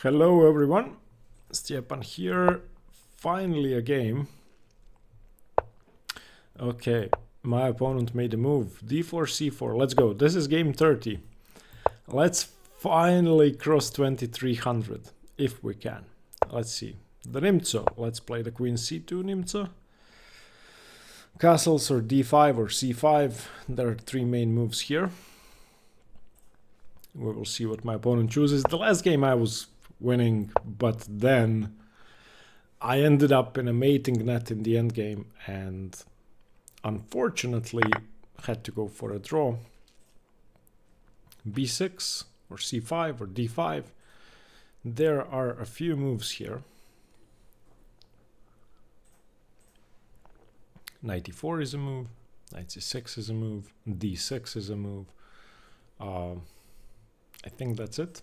Hello everyone, Stepan here. Finally a game. Okay, my opponent made a move. d4, c4, let's go. This is game 30. Let's finally cross 2300, if we can. Let's see. The Nimzo, let's play the queen c2 Nimzo. Castles or d5 or c5, there are three main moves here. We will see what my opponent chooses. The last game I was winning, but then I ended up in a mating net in the endgame and unfortunately had to go for a draw. b6 or c5 or d5. There are a few moves here. Knight e4 is a move, knight c6 is a move, d6 is a move. I think that's it.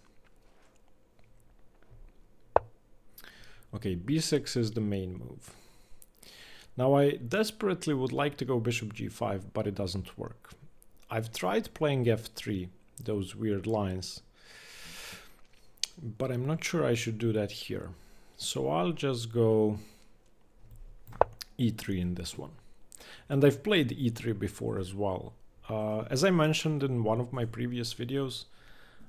Okay, b6 is the main move. Now I desperately would like to go bishop g5, but it doesn't work. I've tried playing f3, those weird lines, but I'm not sure I should do that here. So I'll just go e3 in this one. And I've played e3 before as well. As I mentioned in one of my previous videos,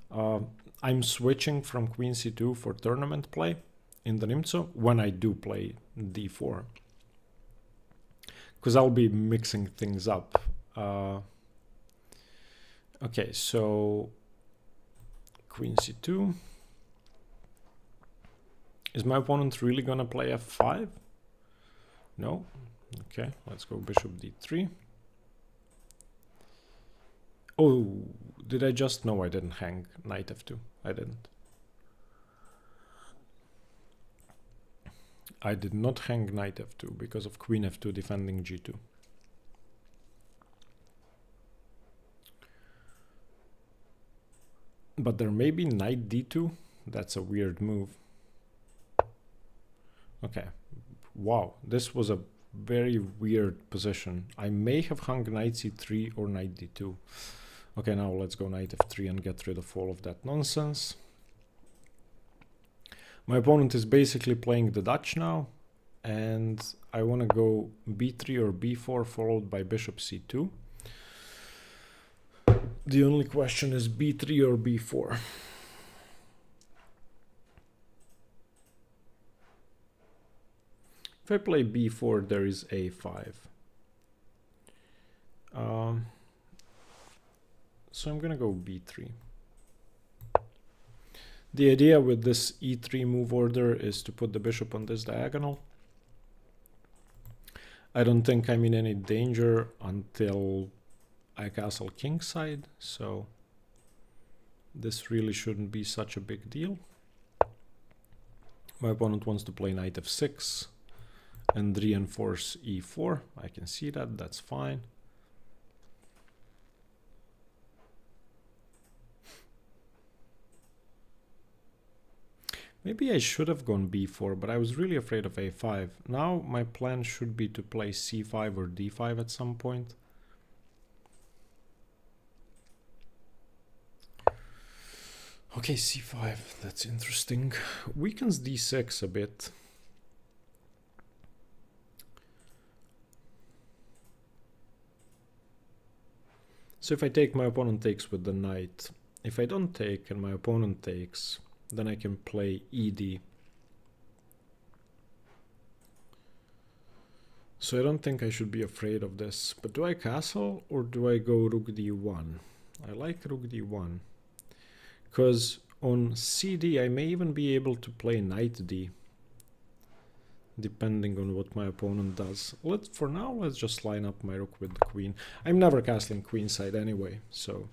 I'm switching from queen c2 for tournament play in the Nimzo when I do play d4, because I'll be mixing things up. Okay, so queen c2. Is my opponent really gonna play f5? No. Okay, let's go bishop d3. Oh, did I just? No, I didn't hang knight f2. I didn't. I did not hang knight f2 because of queen f2 defending g2. But there may be knight d2. That's a weird move. Okay. Wow, this was a very weird position. I may have hung knight c3 or knight d2. Okay, now let's go knight f3 and get rid of all of that nonsense. My opponent is basically playing the Dutch now, and I want to go b3 or b4 followed by bishop c2. The only question is b3 or b4. If I play b4, there is a5. So I'm gonna go b3. The idea with this e3 move order is to put the bishop on this diagonal. I don't think I'm in any danger until I castle kingside, so this really shouldn't be such a big deal. My opponent wants to play knight f6 and reinforce e4. I can see that, that's fine. Maybe I should have gone b4, but I was really afraid of a5. Now my plan should be to play c5 or d5 at some point. Okay, c5, that's interesting. Weakens d6 a bit. So if I take, my opponent takes with the knight. If I don't take and my opponent takes, then I can play ed. So I don't think I should be afraid of this. But do I castle or do I go rook d1? I like rook d1. Because on cd I may even be able to play knight d, depending on what my opponent does. For now, let's just line up my rook with the queen. I'm never castling queenside anyway, so...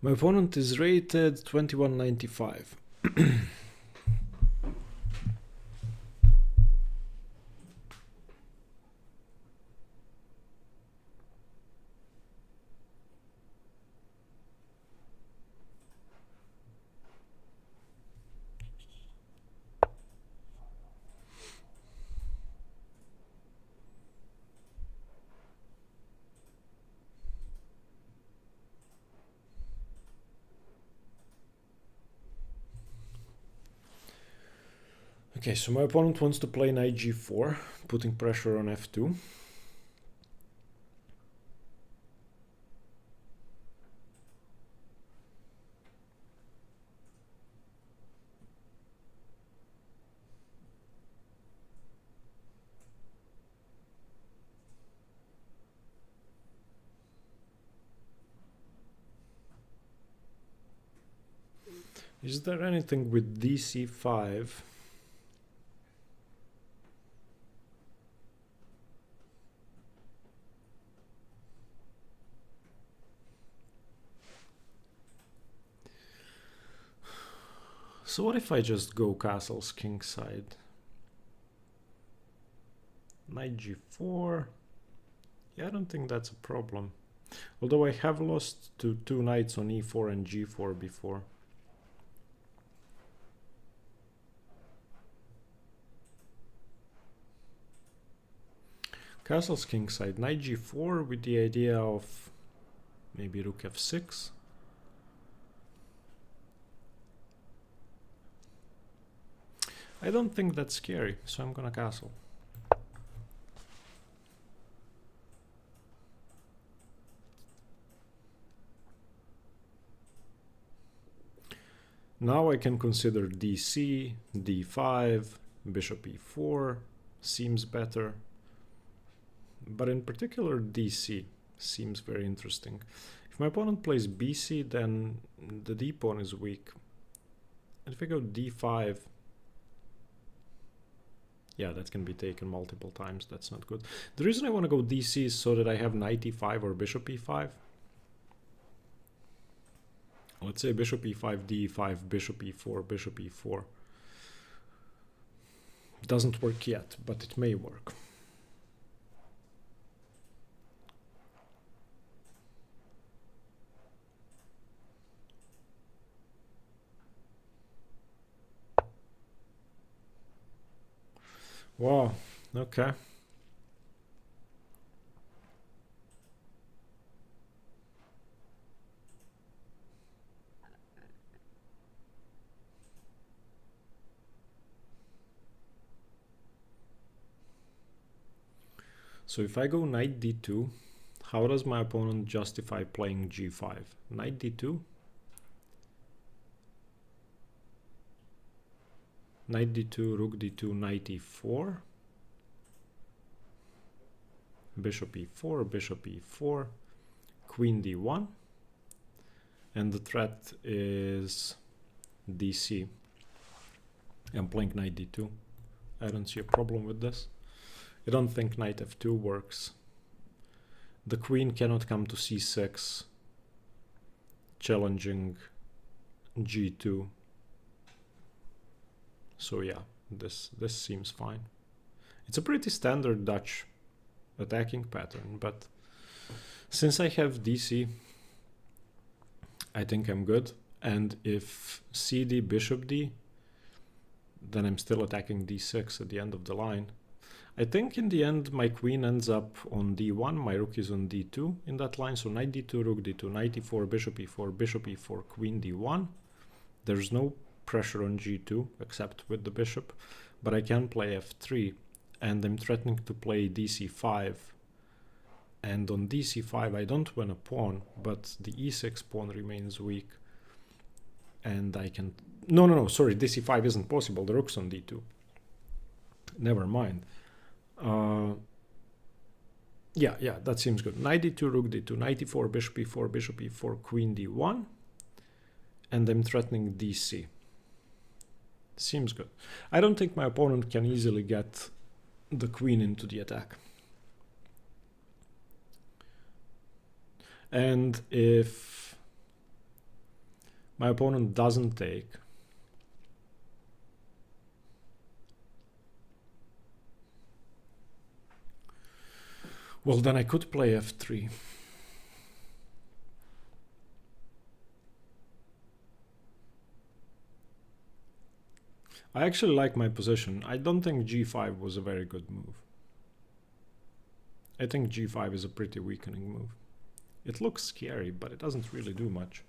My opponent is rated 2195. Okay, so my opponent wants to play knight g4, putting pressure on f2. Is there anything with dc5? So what if I just go castles kingside? Knight g4. Yeah, I don't think that's a problem. Although I have lost to two knights on e4 and g4 before. Castles kingside, knight g4 with the idea of maybe rook f6. I don't think that's scary, so I'm gonna castle. Now I can consider dc, d5, bishop e4 seems better. But in particular, dc seems very interesting. If my opponent plays bc, then the d pawn is weak. And if I go d5, yeah, that can be taken multiple times. That's not good. The reason I want to go dc is so that I have knight e5 or bishop e5. Let's say bishop e5, d5, bishop e4, bishop e4. Doesn't work yet, but it may work. Wow, okay. So if I go knight d2, how does my opponent justify playing g5? Knight d2? Knight d2, rook d2, knight e4. Bishop e4, bishop e4, queen d1. And the threat is dc. I'm playing knight d2. I don't see a problem with this. I don't think knight f2 works. The queen cannot come to c6, challenging g2. So yeah, this seems fine. It's a pretty standard Dutch attacking pattern, but since I have dc, I think I'm good. And if cd, bishop d, then I'm still attacking d6 at the end of the line. I think in the end my queen ends up on d1, my rook is on d2 in that line, so knight d2, rook d2, knight e4, bishop e4, bishop e4, queen d1. There's no pressure on g2 except with the bishop, but I can play f3, and I'm threatening to play dc5, and on dc5 I don't win a pawn, but the e6 pawn remains weak, and I can... No, sorry, dc5 isn't possible, the rook's on d2. Never mind. Yeah, that seems good. Knight d2, rook d2, knight e4, bishop e4, bishop e4, queen d1, and I'm threatening dc. Seems good. I don't think my opponent can easily get the queen into the attack. And if my opponent doesn't take, well, then I could play f3. I actually like my position. I don't think g5 was a very good move. I think g5 is a pretty weakening move. It looks scary, but it doesn't really do much.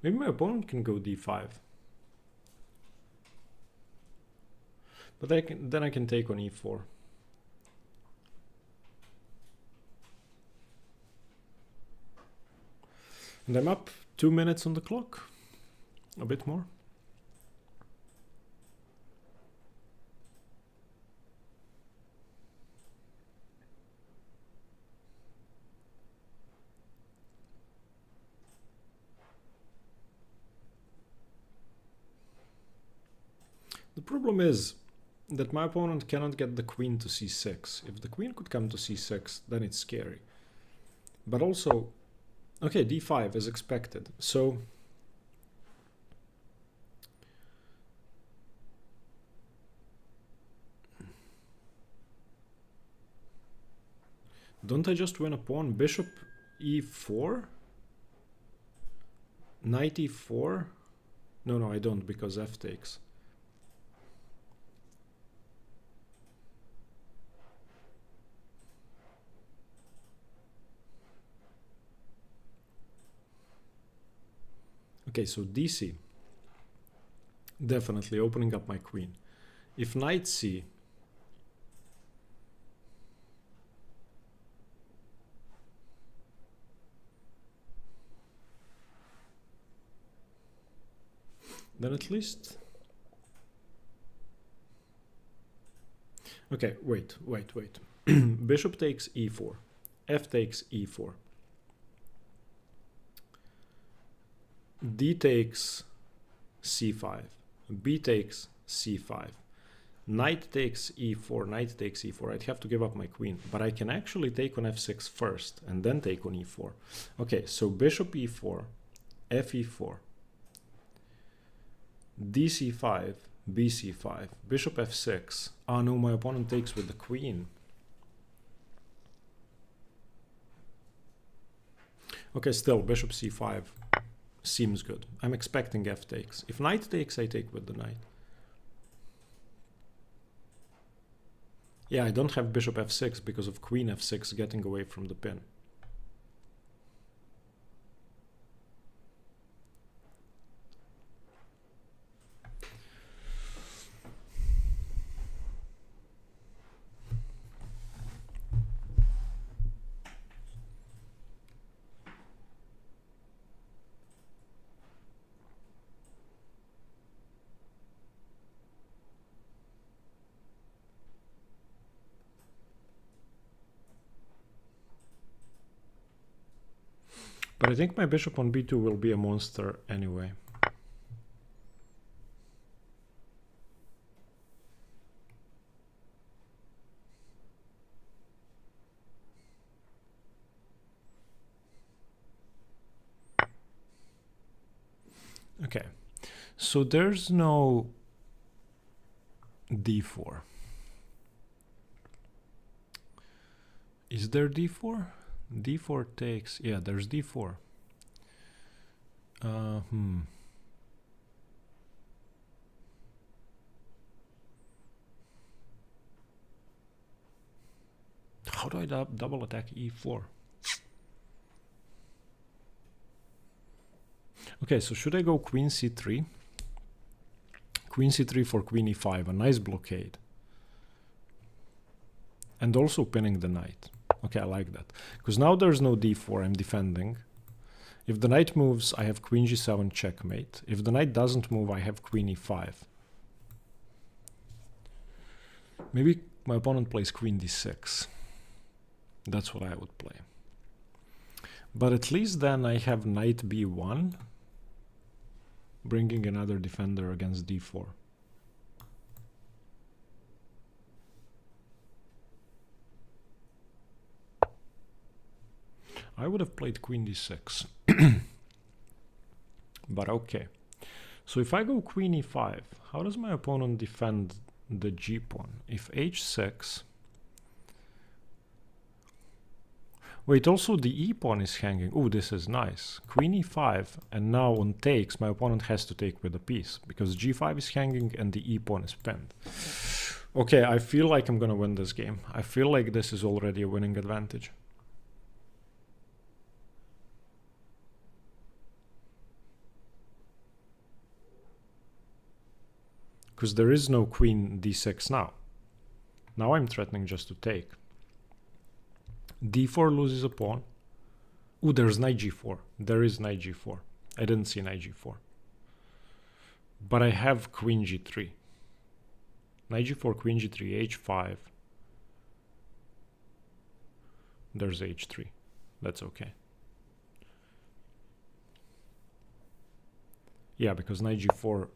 Maybe my opponent can go d5. But then I can take on e4. And I'm up 2 minutes on the clock. A bit more. The problem is that my opponent cannot get the queen to c6. If the queen could come to c6, then it's scary. But also, okay, d5 is expected. So don't I just win a pawn? Bishop e4? Knight e4? No, I don't, because f takes. Okay, so dc. Definitely opening up my queen. If knight c, then at least... Okay, wait. Bishop takes e4. F takes e4. D takes c5. B takes c5. Knight takes e4. Knight takes e4. I'd have to give up my queen. But I can actually take on f6 first and then take on e4. Okay, so bishop e4, f e4, dc5, bc5, bishop f6. Ah no, my opponent takes with the queen. Okay, still, bishop c5 seems good. I'm expecting f takes. If knight takes, I take with the knight. Yeah, I don't have bishop f6 because of queen f6 getting away from the pin. But I think my bishop on b2 will be a monster anyway. Okay, so there's no d4. Is there d4? d4 takes... Yeah, there's d4. How do I double attack e4? Okay, so should I go queen c3? Queen c3 for queen e5, a nice blockade. And also pinning the knight. Okay, I like that. Because now there's no d4, I'm defending. If the knight moves, I have queen g7 checkmate. If the knight doesn't move, I have queen e5. Maybe my opponent plays queen d6. That's what I would play. But at least then I have knight b1, bringing another defender against d4. I would have played queen d6. But okay. So if I go queen e5, how does my opponent defend the g pawn? If h6... Wait, also the e pawn is hanging. Oh, this is nice. Queen e5, and now on takes, my opponent has to take with a piece, because g5 is hanging and the e pawn is pinned. Okay, I feel like I'm gonna win this game. I feel like this is already a winning advantage. because there is no queen d6 now. Now I'm threatening just to take. d4 loses a pawn. Ooh, there's knight g4. There is knight g4. I didn't see knight g4. But I have queen g3. Knight g4, queen g3, h5. There's h3. That's okay. Yeah, because knight g4.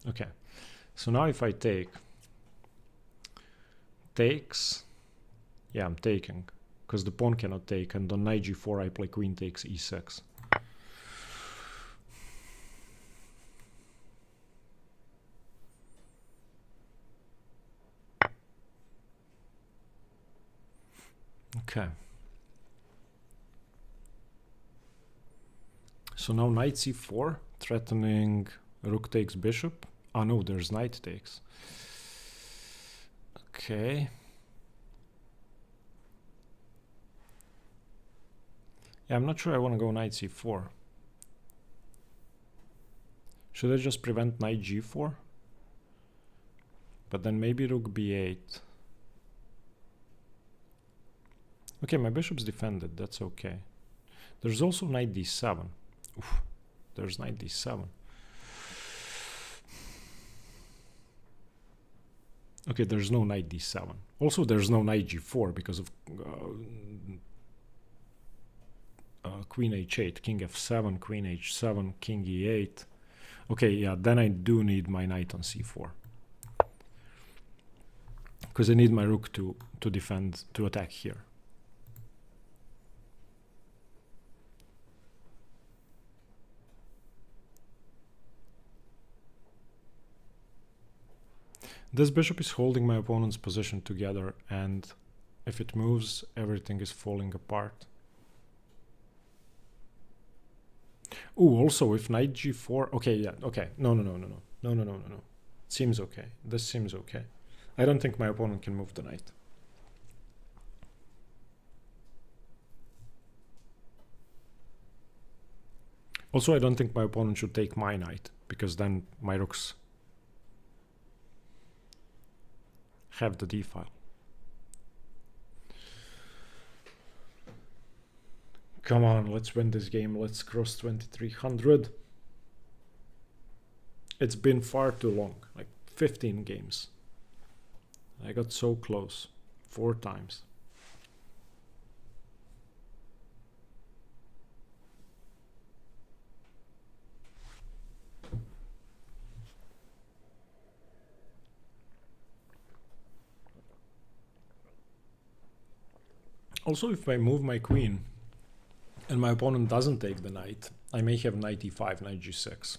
Okay. So now if I take, takes, yeah, I'm taking, because the pawn cannot take, and on knight g4 I play queen takes e6. Okay. So now knight c4, threatening rook takes bishop. Ah no, there's knight takes. Okay. Yeah, I'm not sure I want to go knight c4. Should I just prevent knight g4? But then maybe rook b8. Okay, my bishop's defended, that's okay. There's also knight d7. Oof, there's knight d7. Okay, there's no knight d7. Also, there's no knight g4 because of queen h8, king f7, queen h7, king e8. Okay, yeah, then I do need my knight on c4. Because I need my rook to defend, to attack here. This bishop is holding my opponent's position together, and if it moves, everything is falling apart. Oh, also if knight g4, okay, yeah, okay, no. Seems okay, this seems okay. I don't think my opponent can move the knight. Also, I don't think my opponent should take my knight, because then my rooks have the d-file. Come on, let's win this game. Let's cross 2300. It's been far too long, like 15 games. I got so close 4 times. Also, if I move my queen and my opponent doesn't take the knight, I may have knight e5, knight g6.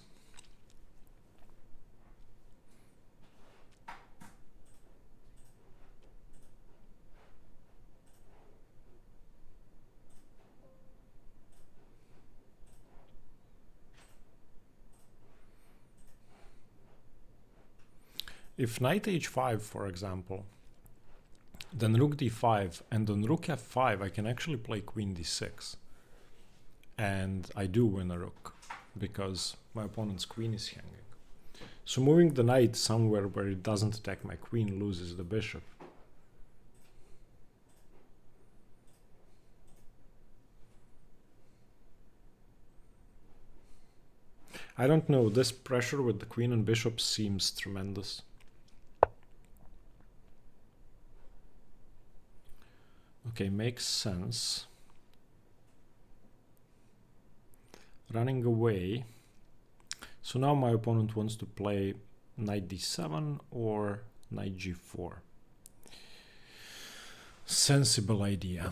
If knight h5, for example, then rook d5, and on rook f5 I can actually play queen d6. And I do win a rook, because my opponent's queen is hanging. So moving the knight somewhere where it doesn't attack my queen loses the bishop. I don't know, this pressure with the queen and bishop seems tremendous. Okay, makes sense. Running away. So now my opponent wants to play knight d7 or knight g4. Sensible idea.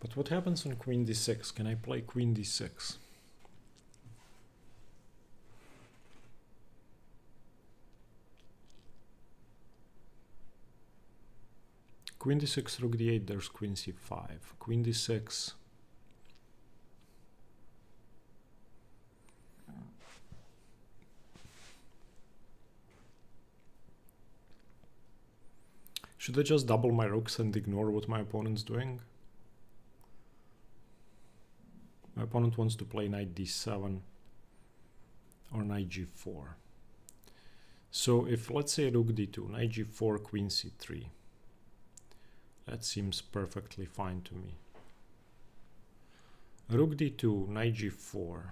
But what happens on queen d6? Can I play queen d6? Queen d6, rook d8, there's queen c5. Queen d6. Should I just double my rooks and ignore what my opponent's doing? My opponent wants to play knight d7 or knight g4. So if, let's say, rook d2, knight g4, queen c3, that seems perfectly fine to me. Rook d2, knight g4,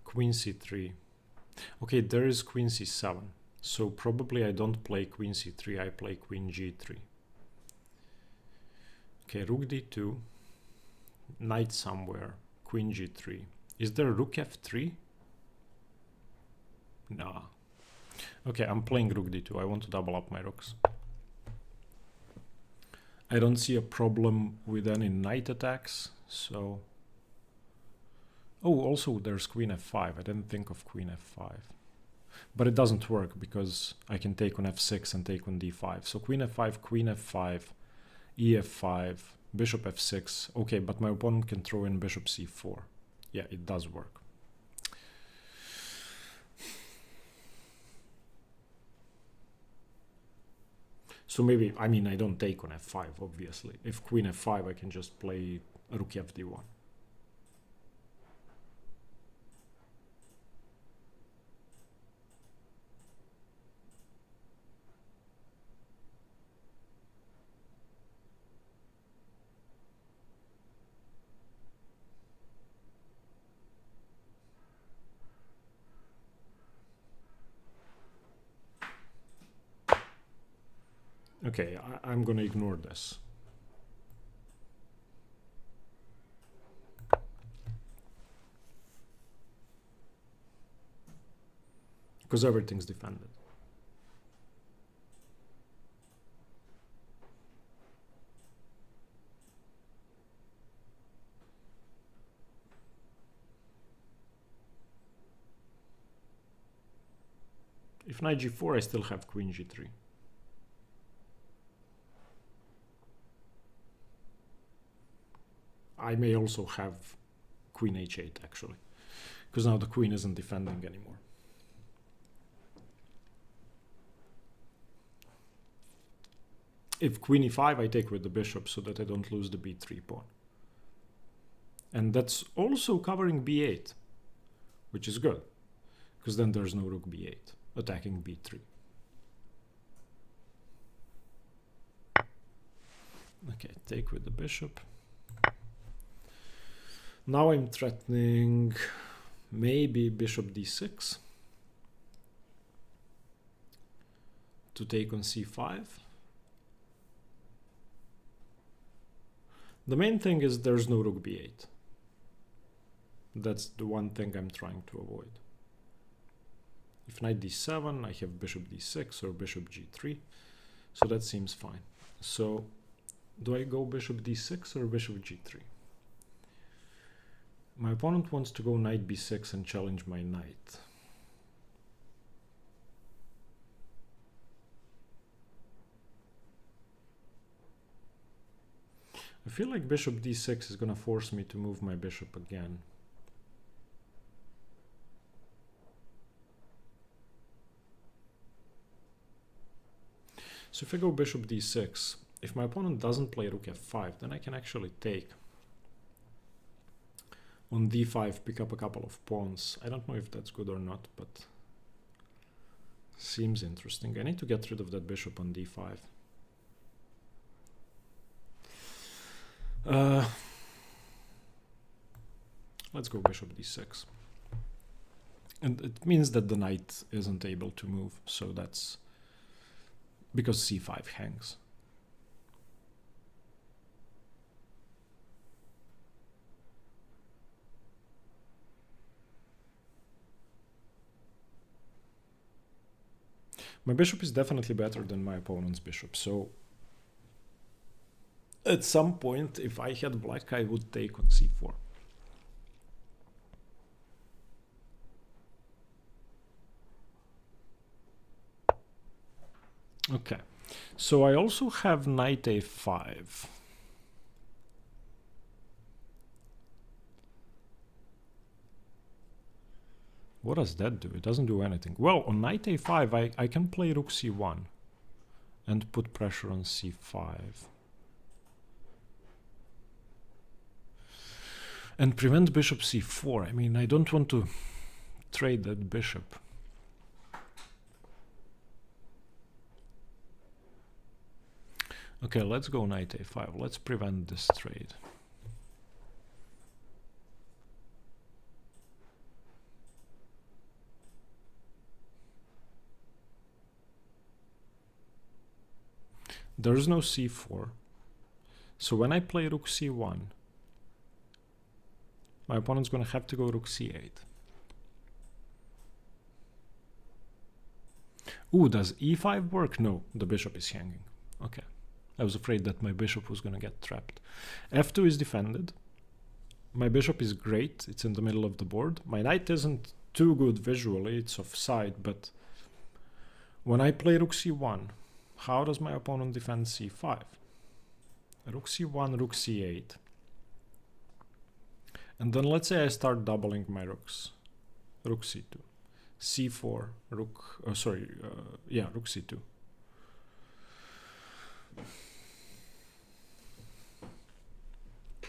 queen c3. Okay, there is queen c7, so probably I don't play queen c3, I play queen g3. Okay, rook d2, knight somewhere, queen g3. Is there rook f3? Nah. Okay, I'm playing rook d2. I want to double up my rooks. I don't see a problem with any knight attacks, so... Oh, also there's queen f5. I didn't think of queen f5. But it doesn't work because I can take on f6 and take on d5. So queen f5, queen f5, ef5, bishop f6. Okay, but my opponent can throw in bishop c4. Yeah, it does work. So maybe, I mean, I don't take on f5, obviously. If queen f5, I can just play rook fd1. Okay, I'm gonna ignore this. Because everything's defended. If knight g4, I still have queen g3. I may also have queen h8, actually, because now the queen isn't defending anymore. If queen e5, I take with the bishop so that I don't lose the b3 pawn. And that's also covering b8, which is good, because then there's no rook b8 attacking b3. Okay, take with the bishop. Now I'm threatening maybe bishop d6 to take on c5. The main thing is there's no rook b8. That's the one thing I'm trying to avoid. If knight d7, I have bishop d6 or bishop g3, so that seems fine. So do I go bishop d6 or bishop g3? My opponent wants to go knight b6 and challenge my knight. I feel like bishop d6 is gonna force me to move my bishop again. So if I go bishop d6, if my opponent doesn't play rook f5, then I can actually take on d5, pick up a couple of pawns. I don't know if that's good or not, but seems interesting. I need to get rid of that bishop on d5. Let's go bishop d6. And it means that the knight isn't able to move, so that's because c5 hangs. My bishop is definitely better than my opponent's bishop, so at some point, if I had black, I would take on c4. Okay, so I also have knight a5. What does that do? It doesn't do anything. Well, on knight a5, I can play rook c1. and put pressure on c5. And prevent bishop c4. I mean, I don't want to trade that bishop. Okay, let's go knight a5. Let's prevent this trade. There's no c4. So when I play rook c1, my opponent's going to have to go rook c8. Ooh, does e5 work? No, the bishop is hanging. Okay. I was afraid that my bishop was going to get trapped. f2 is defended. My bishop is great. It's in the middle of the board. My knight isn't too good visually. It's offside, but when I play rook c1, how does my opponent defend c5? Rook c1, rook c8. And then let's say I start doubling my rooks. Rook c2, c4, rook, rook c2.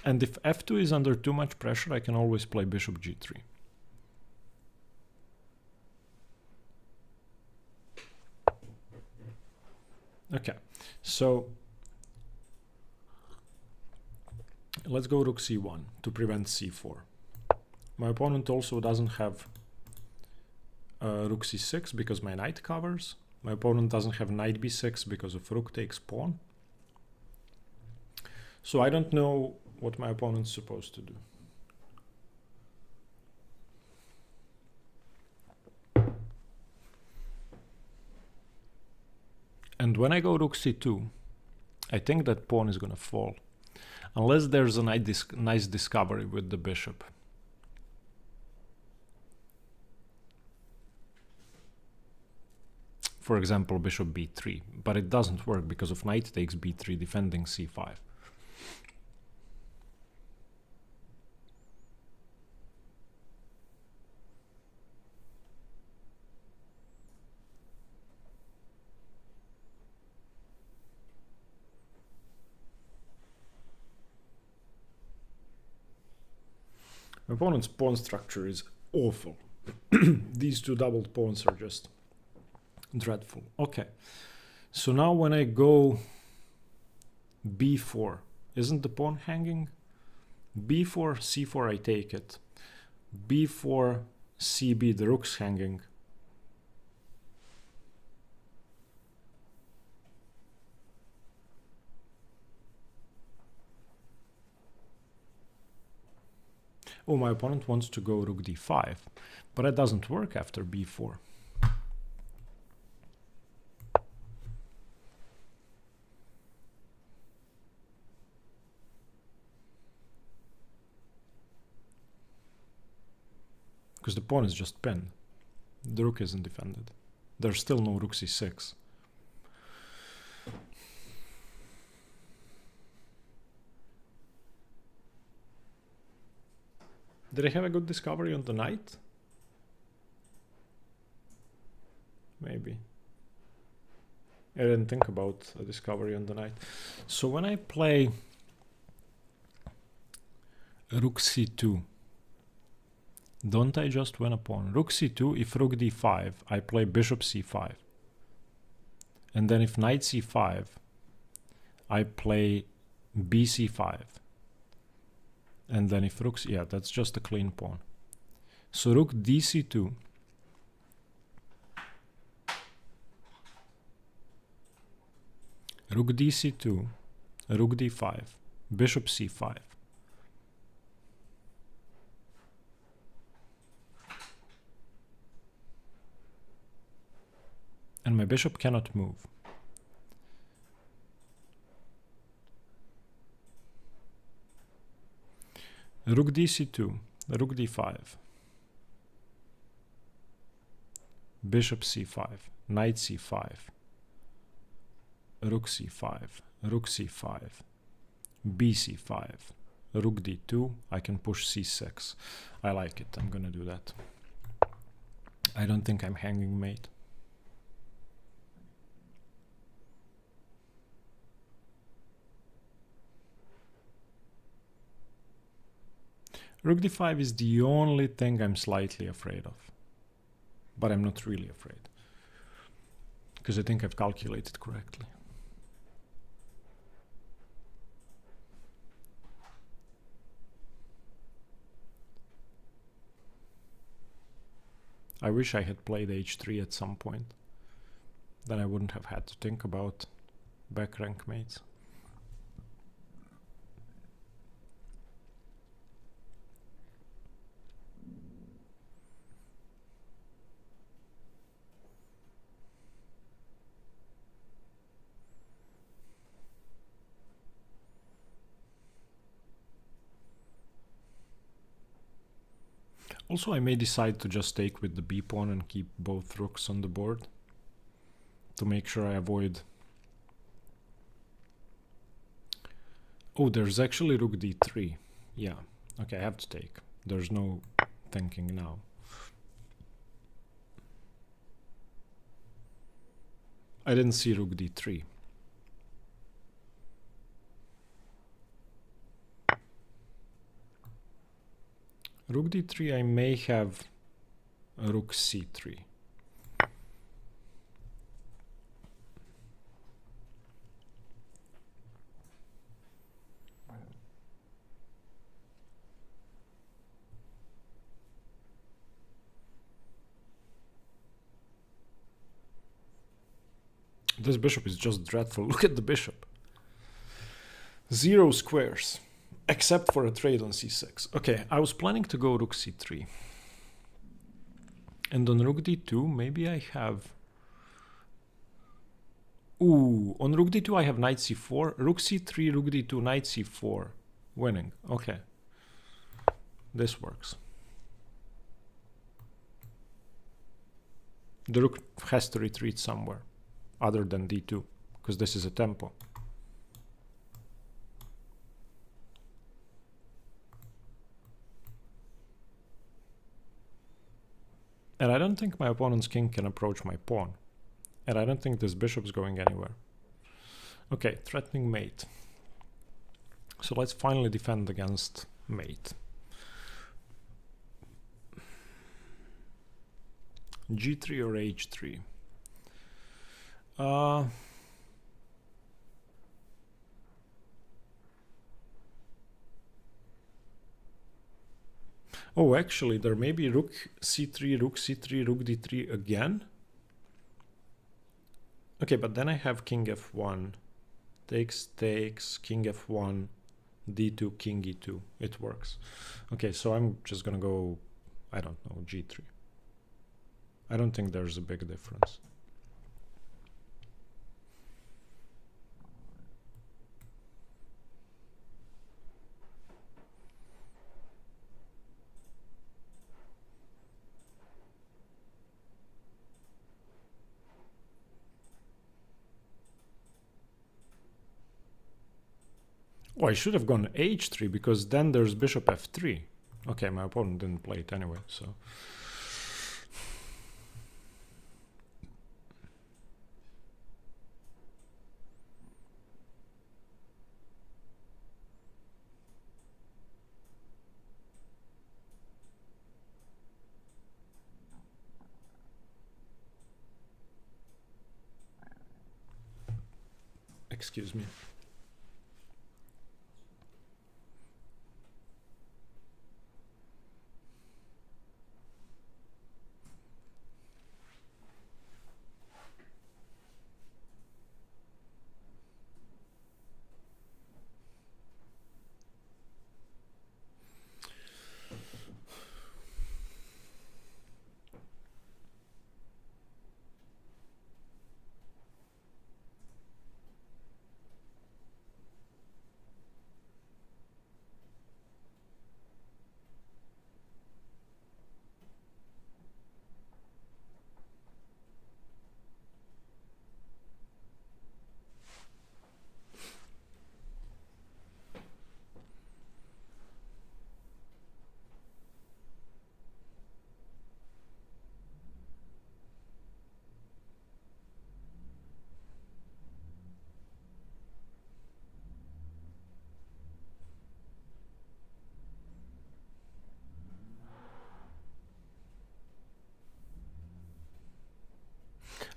And if f2 is under too much pressure, I can always play bishop g3. Okay, so let's go rook c1 to prevent c4. My opponent also doesn't have rook c6 because my knight covers. My opponent doesn't have knight b6 because of rook takes pawn. So I don't know what my opponent's supposed to do. And when I go rook c2, I think that pawn is going to fall. Unless there's a nice discovery with the bishop. For example, bishop b3. But it doesn't work because of knight takes b3 defending c5. My opponent's pawn structure is awful. These two doubled pawns are just dreadful. Okay, so now when I go b4, isn't the pawn hanging? b4, c4, I take it. b4, cb, the rook's hanging. Oh, my opponent wants to go rook d5, but it doesn't work after b4. Because the pawn is just pinned. The rook isn't defended. There's still no rook c6. Did I have a good discovery on the knight? Maybe. I didn't think about a discovery on the knight. So when I play rook c2, don't I just win a pawn? Rook c2, if rook d5, I play bishop c5. And then if knight c5, I play bc5. And then if rook, yeah, that's just a clean pawn. So rook dc2. Rook dc2, rook d5, bishop c5. And my bishop cannot move. Rook dc2, rook d5, bishop c5, knight c5, rook c5, rook c5, bc5, rook d2, I can push c6. I like it, I'm gonna do that. I don't think I'm hanging mate. Rook d5 is the only thing I'm slightly afraid of. But I'm not really afraid. Because I think I've calculated correctly. I wish I had played h3 at some point. Then I wouldn't have had to think about back rank mates. Also, I may decide to just take with the b pawn and keep both rooks on the board to make sure I avoid... Oh, there's actually rook d3. Yeah, okay, I have to take. There's no thinking now. I didn't see rook d3. Rook d3, I may have a rook c3. This bishop is just dreadful. Look at the bishop. 0 squares, except for a trade on c6. Okay, I was planning to go rook c3. And on rook d2, maybe I have... Ooh, on rook d2 I have knight c4, rook c3, rook d2, knight c4. Winning, okay. This works. The rook has to retreat somewhere other than d2, because this is a tempo. And I don't think my opponent's king can approach my pawn. And I don't think this bishop's going anywhere. Okay, threatening mate. So let's finally defend against mate. g3 or h3? Oh, actually, there may be rook c3, rook c3, rook d3 again. Okay, but then I have king f1, takes, takes, king f1, d2, king e2. It works. Okay, so I'm just gonna go, I don't know, g3. I don't think there's a big difference. Oh, I should have gone h3 because then there's bishop f3. Okay, my opponent didn't play it anyway, so... Excuse me.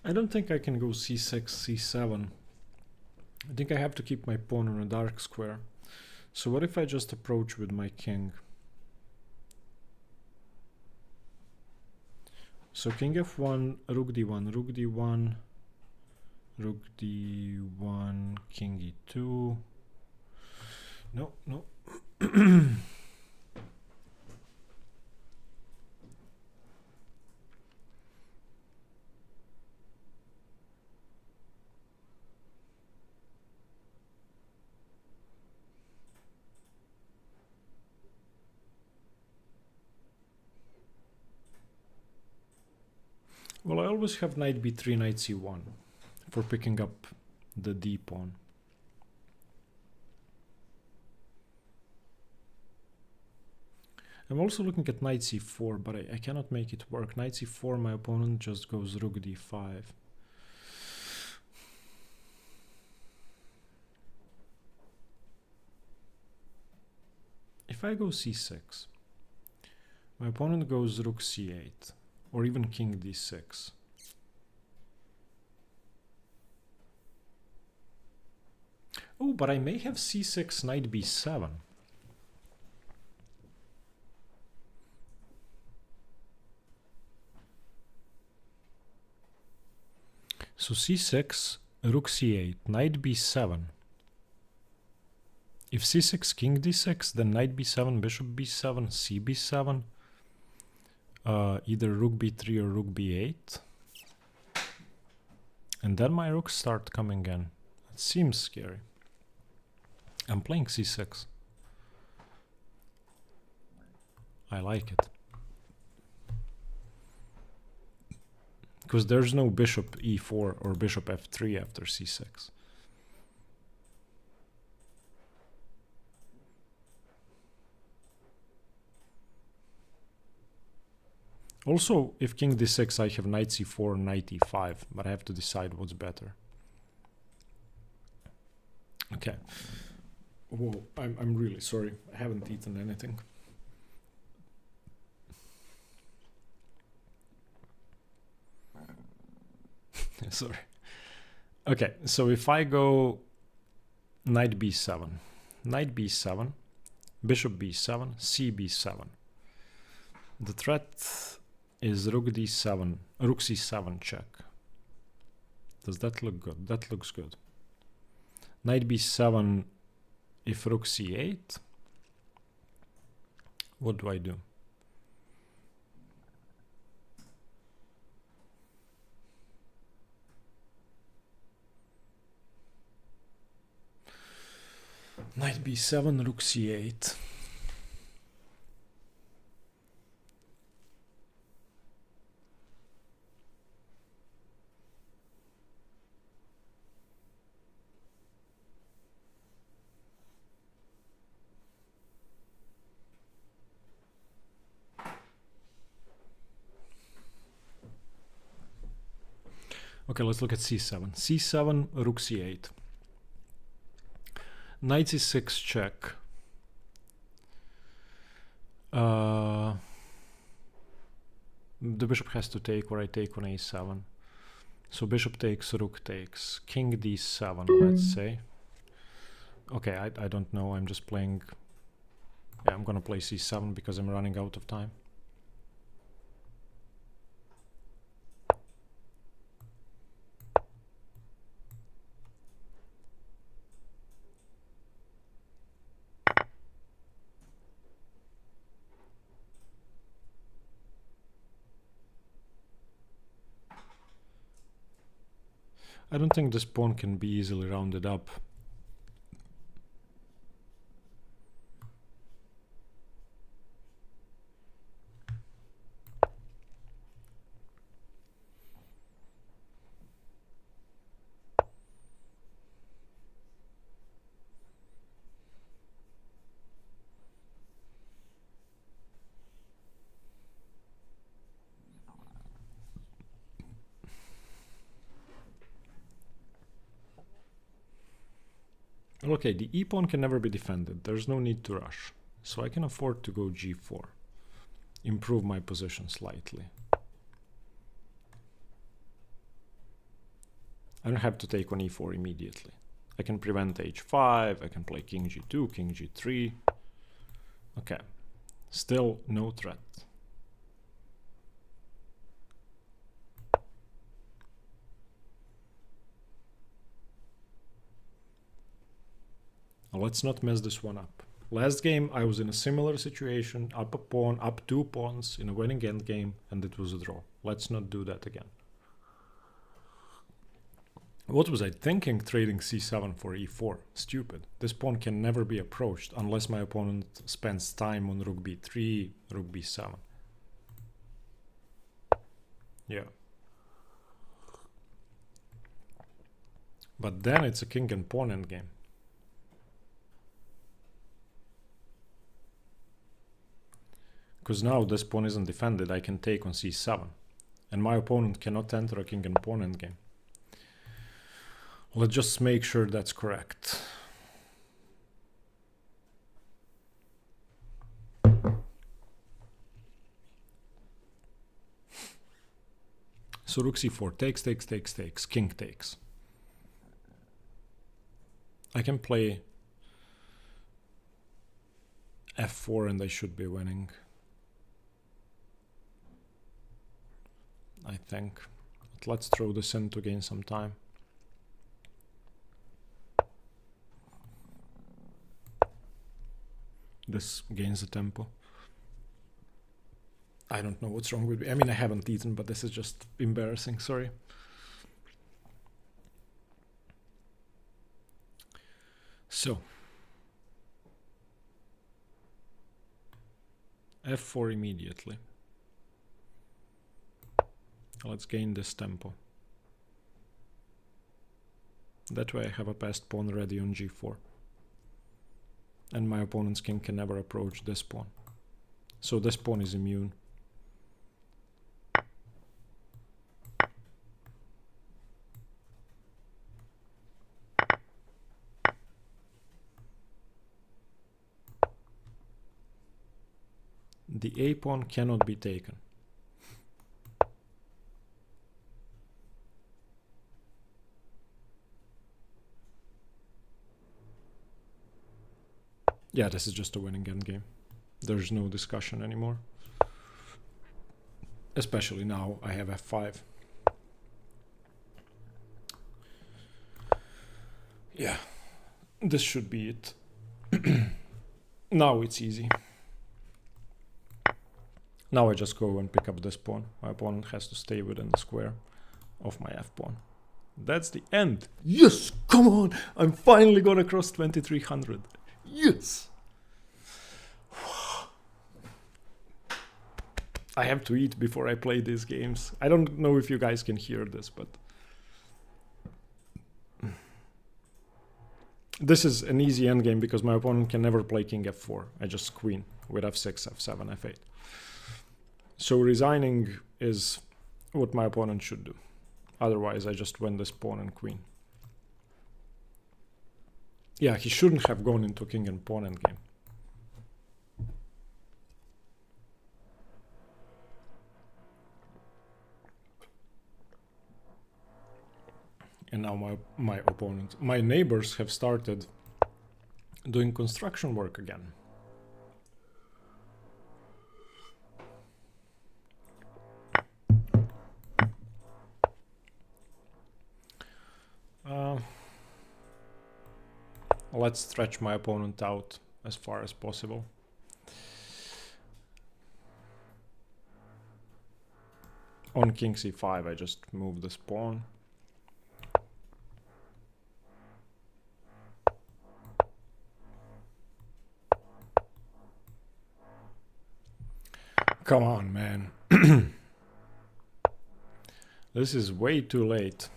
I don't think I can go c6, c7. I think I have to keep my pawn on a dark square. So what if I just approach with my king? So king f1, rook d1, rook d1, rook d1, king e2. No, no. Well, I always have knight b3, knight c1 for picking up the d pawn. I'm also looking at knight c4, but I cannot make it work. Knight c4, my opponent just goes rook d5. If I go c6, my opponent goes rook c8, or even king d6. Oh, but I may have c6, knight b7. So c6, rook c8, knight b7. If c6, king d6, then knight b7, bishop b7, c b7, either rook b3 or rook b8. And then my rooks start coming in. It seems scary. I'm playing c6. I like it. Because there's no bishop e4 or bishop f3 after c6. Also, if king d6, I have knight c4, knight e5, but I have to decide what's better. Okay. Whoa, I'm really sorry. I haven't eaten anything. Sorry. Okay, so if I go knight b7, knight b7, bishop b7, c b7, the threat is rook d7, rook c7 check. Does that look good? That looks good. Knight b7, if rook c8, what do I do? Knight b7, rook c8. Okay, let's look at c7. c7, rook c8. Knight c6 check. The bishop has to take, or I take on a7. So bishop takes, rook takes, king d7, let's say. Okay, I don't know, I'm just playing... Yeah, I'm gonna play c7 because I'm running out of time. I don't think this pawn can be easily rounded up. Okay, the e-pawn can never be defended. There's no need to rush. So I can afford to go g4. Improve my position slightly. I don't have to take on e4 immediately. I can prevent h5, I can play king g2, king g3. Okay, still no threat. Now let's not mess this one up. Last game I was in a similar situation, up a pawn, up 2 pawns in a winning endgame, and it was a draw. Let's not do that again. What was I thinking trading c7 for e4? Stupid. This pawn can never be approached unless my opponent spends time on rook b3, rook b7. Yeah. But then it's a king and pawn endgame. Because now this pawn isn't defended, I can take on c7. And my opponent cannot enter a king and pawn endgame. Let's just make sure that's correct. So rook c4, takes, takes, takes, takes, king takes. I can play f4 and I should be winning. I think. But let's throw this in to gain some time. This gains the tempo. I don't know what's wrong with me. I mean, I haven't eaten, but this is just embarrassing. Sorry. So. f4 immediately. Let's gain this tempo. That way I have a passed pawn ready on g4. And my opponent's king can never approach this pawn. So this pawn is immune. The a pawn cannot be taken. Yeah, this is just a winning endgame. There's no discussion anymore. Especially now I have f5. Yeah, this should be it. Now it's easy. Now I just go and pick up this pawn. My opponent has to stay within the square of my f-pawn. That's the end. Yes, come on. I'm finally gonna cross 2300. Yes. I have to eat before I play these games. I don't know if you guys can hear this, but this is an easy endgame because my opponent can never play king f4. I just queen with f6, f7, f8. So resigning is what my opponent should do. Otherwise, I just win this pawn and queen. Yeah, he shouldn't have gone into king and pawn endgame. And now my neighbors have started doing construction work again. Let's stretch my opponent out as far as possible. On king c5, I just move this pawn. Come on, man. This is way too late.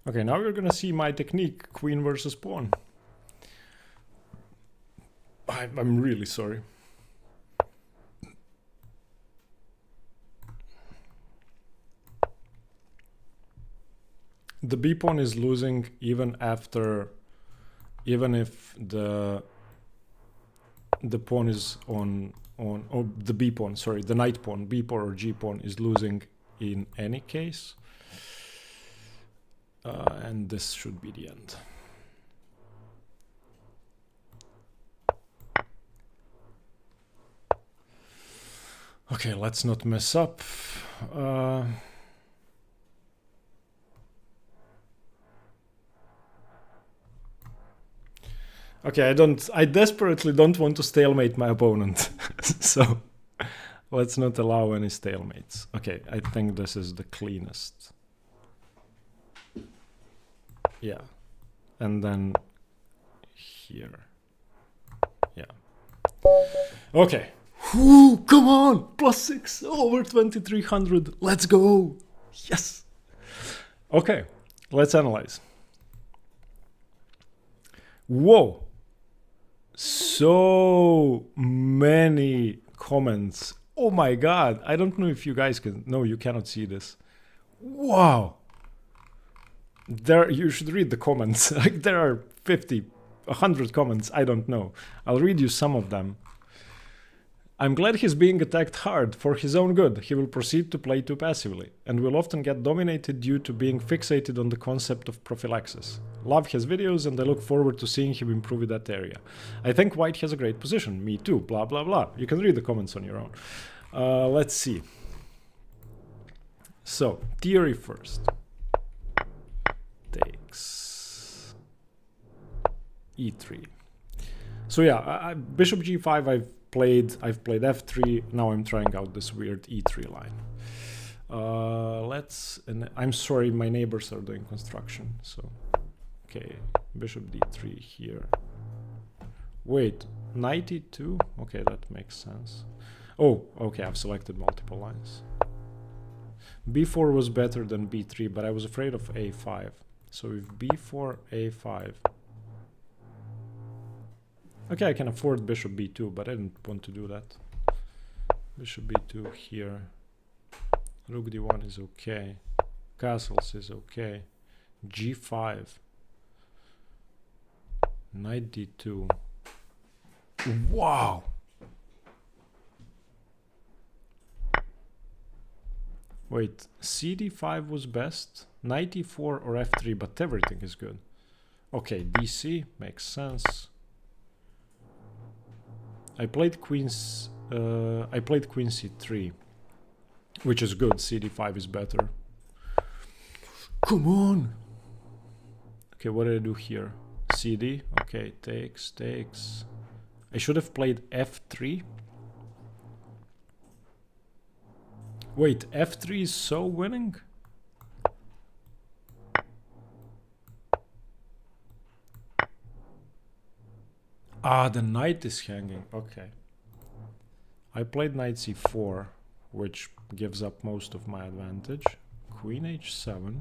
Okay, now we're gonna see my technique, queen versus pawn. I'm really sorry. The b pawn is losing even if the pawn is on the b pawn, sorry, the knight pawn, b pawn or g pawn is losing in any case. And this should be the end. Okay, let's not mess up. Okay, I desperately don't want to stalemate my opponent. So let's not allow any stalemates. Okay, I think this is the cleanest. Yeah. And then here. Yeah. Okay. Whew, come on! +6 over 2300. Let's go! Yes! Okay, let's analyze. Whoa! So many comments. Oh my god! I don't know if you guys can. No, you cannot see this. Wow! There, you should read the comments. Like, there are 50, 100 comments. I don't know. I'll read you some of them. I'm glad he's being attacked hard for his own good. He will proceed to play too passively and will often get dominated due to being fixated on the concept of prophylaxis. Love his videos and I look forward to seeing him improve in that area. I think white has a great position. Me too. Blah, blah, blah. You can read the comments on your own. Let's see. So, theory first. Takes e3. So yeah, bishop g5 I've played f3. Now I'm trying out this weird e3 line. And I'm sorry, my neighbors are doing construction. So, okay, bishop d3 here. Wait, knight e2? Okay, that makes sense. Oh, okay, I've selected multiple lines. b4 was better than b3, but I was afraid of a5. So if b4, a5. Okay, I can afford bishop b2, but I didn't want to do that. Bishop b2 here. Rook d1 is okay. Castles is okay. g5. Knight d2. Wow! Wait, cd5 was best? Knight e4 or f3, but everything is good. Okay, dc makes sense. I played queen c3, which is good. cd5 is better. Come on! Okay, what did I do here? cd, okay, takes. I should have played f3. Wait, f3 is so winning? Ah, the knight is hanging. Okay. I played knight c4, which gives up most of my advantage. Queen h7.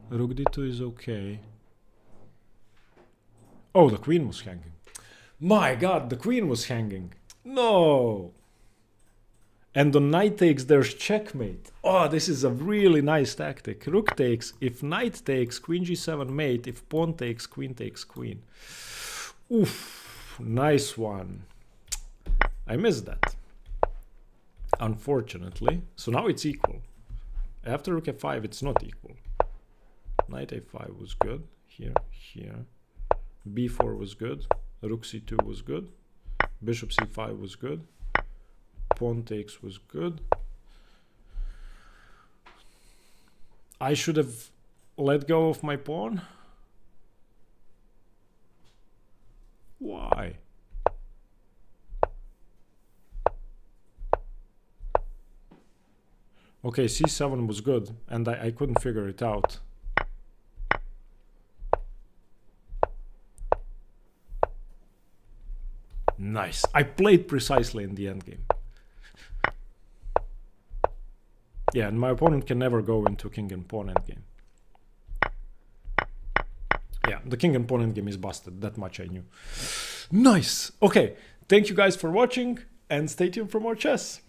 Rook d2 is okay. Oh, the queen was hanging. My god, the queen was hanging. No! And on knight takes, there's checkmate. Oh, this is a really nice tactic. Rook takes, if knight takes, queen g7 mate. If pawn takes, queen takes queen. Oof, nice one. I missed that, unfortunately. So now it's equal. After rook f5, it's not equal. Knight a5 was good. Here. b4 was good. Rook c2 was good. Bishop c5 was good. Pawn takes was good. I should have let go of my pawn. Why? Okay, c7 was good, and I couldn't figure it out. Nice. I played precisely in the endgame. Yeah, and my opponent can never go into king and pawn endgame. Yeah, the king and pawn endgame is busted. That much I knew. Nice. Okay, thank you guys for watching, and stay tuned for more chess.